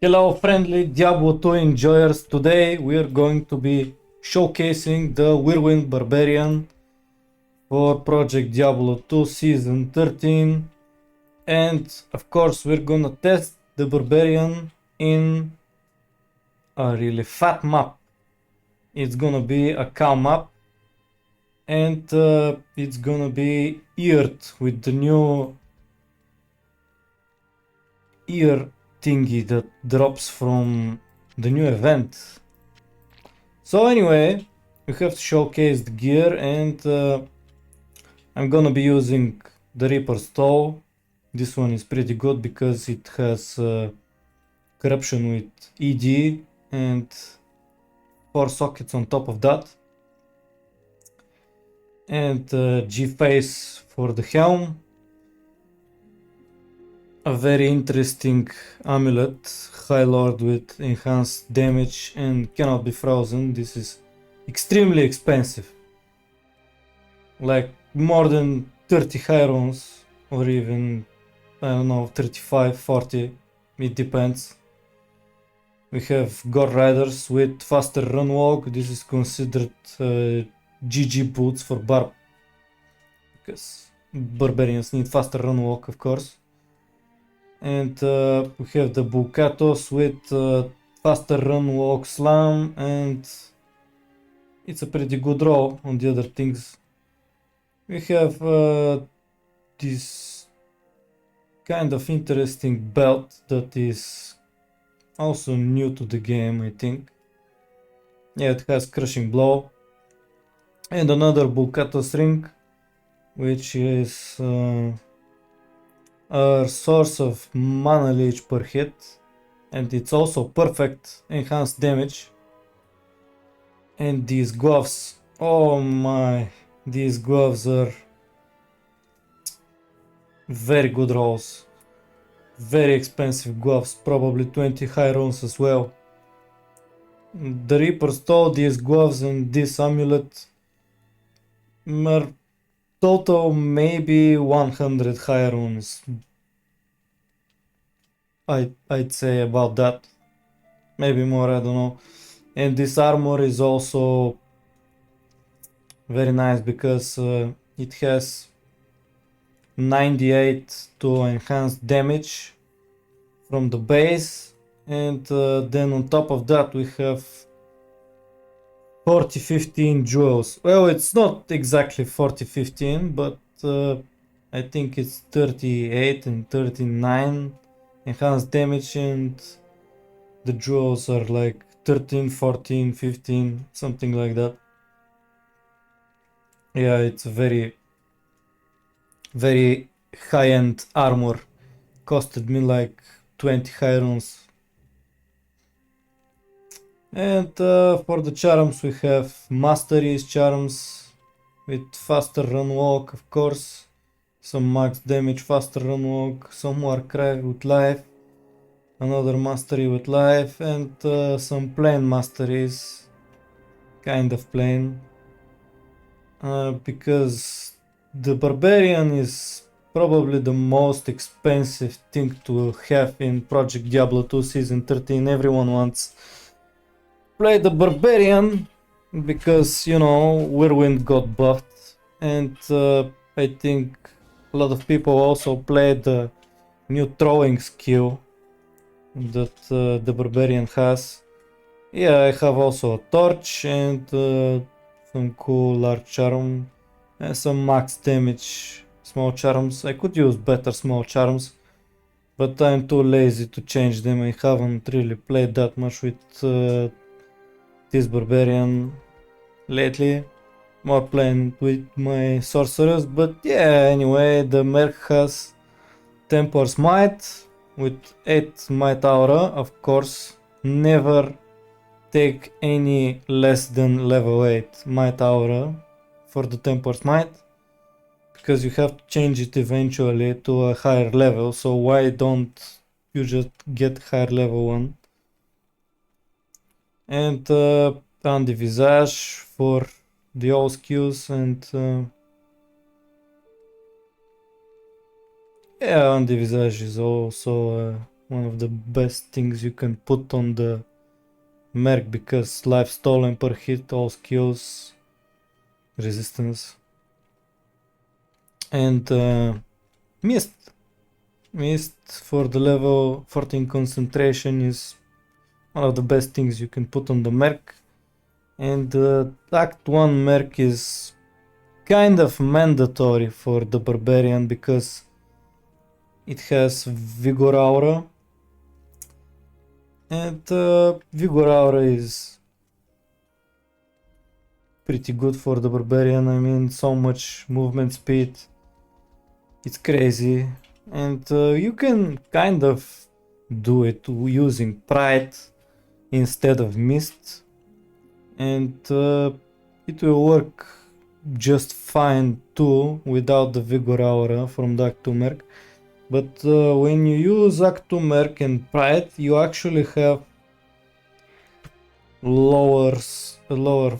Hello friendly Diablo 2 enjoyers, today we are going to be showcasing the whirlwind barbarian for Project Diablo 2 Season 13, and of course we're gonna test the barbarian in a really fat map. It's gonna be a cow map, and it's gonna be eared with the new ear thingy that drops from the new event. So anyway, we have to showcase the gear, and I'm gonna be using the Reaper's Tow. This one is pretty good because it has corruption with ED and 4 sockets on top of that. And G-Face for the helm. A very interesting amulet, High Lord with enhanced damage and cannot be frozen. This is extremely expensive. Like more than 30 high runes, or even, I don't know, 35, 40, it depends. We have God Riders with faster run walk. This is considered GG boots for barb, because barbarians need faster run walk, of course. And we have the Bukatos with faster run walk slam, and it's a pretty good roll on the other things. We have this kind of interesting belt that is also new to the game, I think. Yeah, it has crushing blow. And another Bukatos ring, which is a source of mana leech per hit, and it's also perfect enhanced damage. And these gloves, oh my, these gloves are very good rolls. Very expensive gloves, probably 20 high runes as well. The Reaper stole these gloves, and this amulet are total maybe 100 high runes. I'd say about that. Maybe more, I don't know. And this armor is also very nice because it has 98 to enhanced damage from the base, and then on top of that we have 40-15 jewels. Well, it's not exactly 40-15, but I think it's 38 and 39 enhanced damage, and the jewels are like 13, 14, 15, something like that. Yeah, it's very high-end armor. Costed me like 20 high runes. And for the charms we have Mastery's charms with faster run walk, of course. Some max damage, faster run walk, some more cry with life. Another mastery with life, and some plain masteries. Kind of plain. Because the barbarian is probably the most expensive thing to have in Project Diablo 2 Season 13. Everyone wants play the barbarian because, you know, whirlwind got buffed, and I think a lot of people also play the new throwing skill that the barbarian has. Yeah, I have also a torch and some cool large charm and some max damage small charms. I could use better small charms, but I'm too lazy to change them. I haven't really played that much with this barbarian lately. More playing with my sorcerers, but yeah, anyway, the merc has Tempor's Might with 8 Might Aura, of course. Never take any less than level 8 Might Aura for the Tempor's Might, because you have to change it eventually to a higher level, so why don't you just get higher level one? And Andy Visage for the all skills, and yeah, Andy Visage is also one of the best things you can put on the merc, because life stolen per hit, all skills, resistance, and mist for the level 14 concentration is one of the best things you can put on the merc. And Act 1 merc is kind of mandatory for the barbarian because it has vigor aura, and vigor aura is pretty good for the barbarian. I mean, so much movement speed, it's crazy. And you can kind of do it using pride instead of mist, and it will work just fine too without the vigor aura from the Act 2 merc. But when you use Act 2 merc and pride, you actually have lower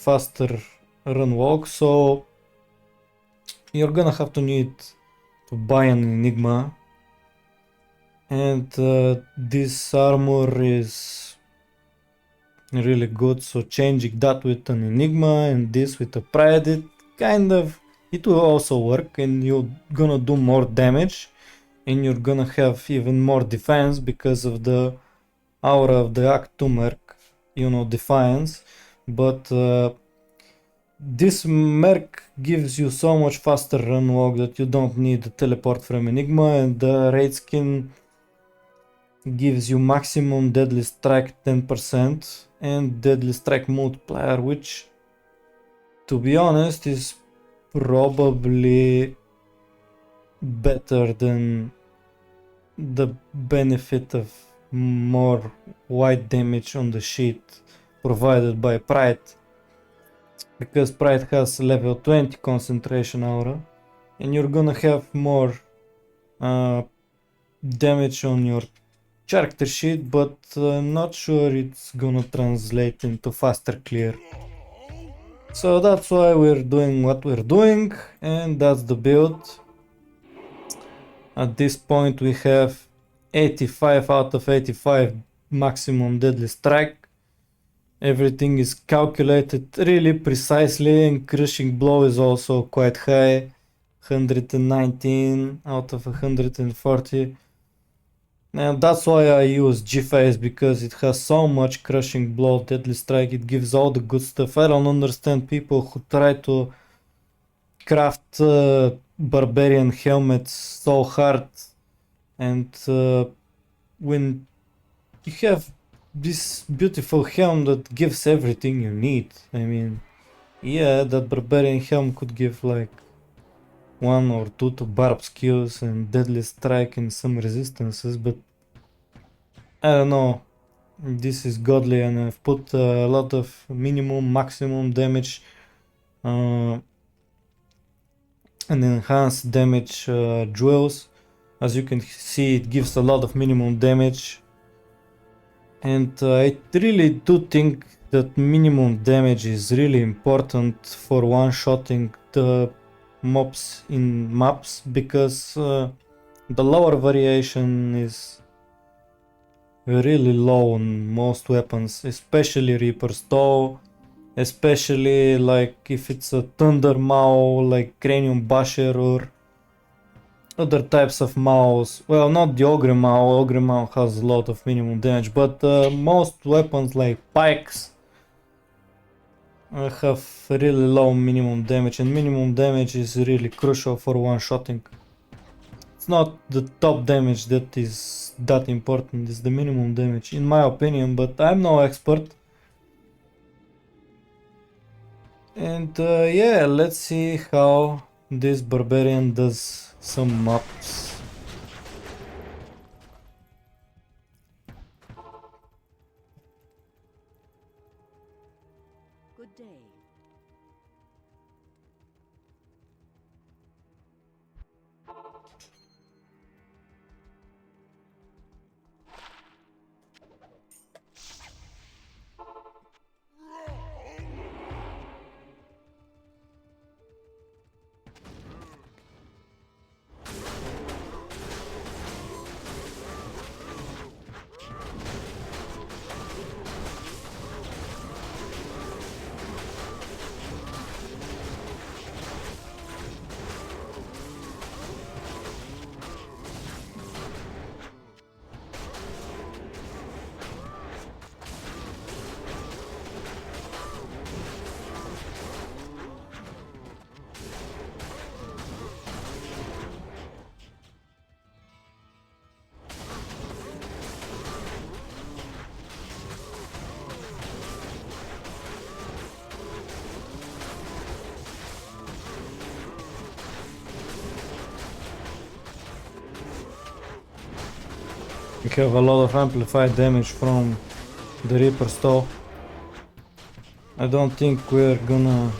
faster run walk, so you're gonna have to need to buy an enigma, and this armor is really good, so changing that with an enigma and this with a pride, it will also work, and you're gonna do more damage, and you're gonna have even more defense because of the aura of the Act 2 merc, you know, defiance. But this merc gives you so much faster run walk that you don't need to teleport from enigma, and the raid skin gives you maximum deadly strike 10% and deadly strike multiplier, which, to be honest, is probably better than the benefit of more wide damage on the sheet provided by pride, because pride has level 20 concentration aura, and you're gonna have more damage on your character sheet, but I'm not sure it's gonna translate into faster clear. So that's why we're doing what we're doing, and that's the build. At this point we have 85 out of 85 maximum deadly strike. Everything is calculated really precisely, and crushing blow is also quite high, 119 out of 140. And that's why I use G-Phase, because it has so much crushing blow, deadly strike, it gives all the good stuff. I don't understand people who try to craft barbarian helmets so hard, and when you have this beautiful helm that gives everything you need. I mean, yeah, that barbarian helm could give like 1 or 2 to barb skills and deadly strike and some resistances, but I don't know, this is godly, and I've put a lot of minimum, maximum damage and enhanced damage jewels. As you can see, it gives a lot of minimum damage, and I really do think that minimum damage is really important for one-shotting the mobs in maps, because the lower variation is really low on most weapons, especially Reaper's Toe, especially like if it's a Thunder Maw like Cranium Basher or other types of Maws. Well, not the Ogre Maw, Ogre Maw has a lot of minimum damage, but most weapons like Pikes have really low minimum damage, and minimum damage is really crucial for one-shotting. It's not the top damage that is that important, it's the minimum damage, in my opinion, but I'm no expert. And yeah, let's see how this barbarian does some maps. Good day. We have a lot of amplified damage from the Reaper stall. I don't think we're gonna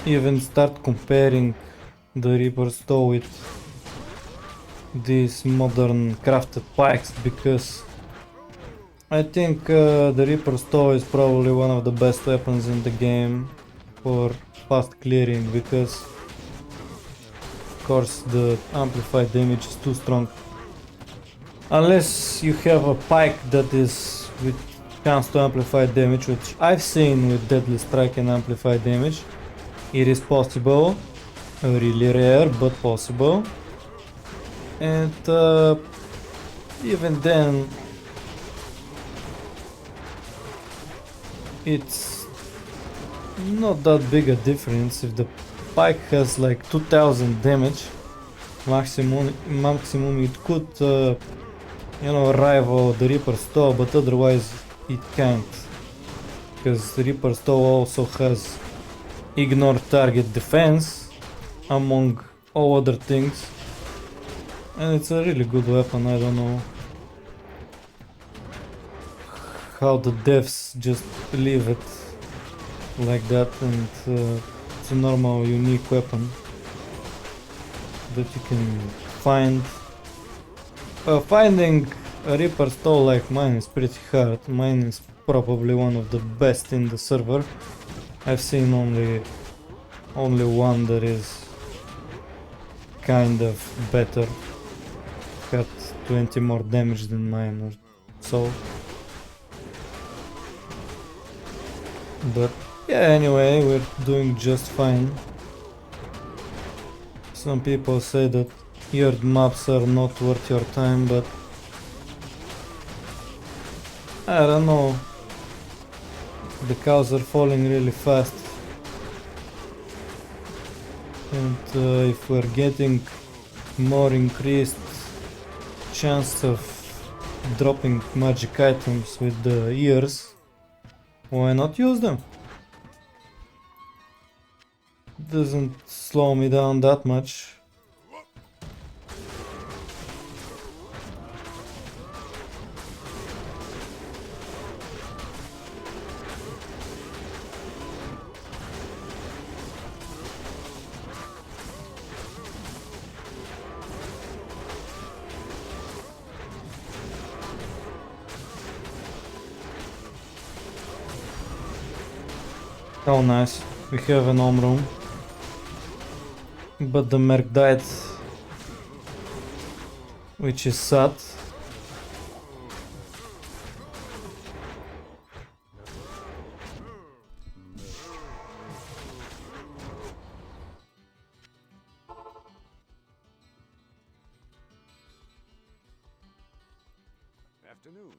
even start comparing the Reaper stall with these modern crafted pikes, because I think the Reaper stall is probably one of the best weapons in the game for fast clearing, because of course the amplified damage is too strong. Unless you have a pike that is with chance to amplify damage, which I've seen with Deadly Strike and amplified damage. It is possible, really rare but possible, and even then it's not that big a difference. If the pike has like 2000 damage maximum it could you know, rival the Reaper stall, but otherwise it can't, because the Reaper stall also has ignore target defense among all other things, and it's a really good weapon. I don't know how the devs just leave it like that, and it's a normal unique weapon that you can find. Finding a Reaper stall like mine is pretty hard. Mine is probably one of the best in the server. I've seen only one that is kind of better, got 20 more damage than mine or so. But yeah, anyway, we're doing just fine. Some people say that your maps are not worth your time, but I don't know. The cows are falling really fast, and if we're getting more increased chance of dropping magic items with the ears, why not use them? Doesn't slow me down that much. Oh nice, we have an home room, but the merc died, which is sad. Afternoon.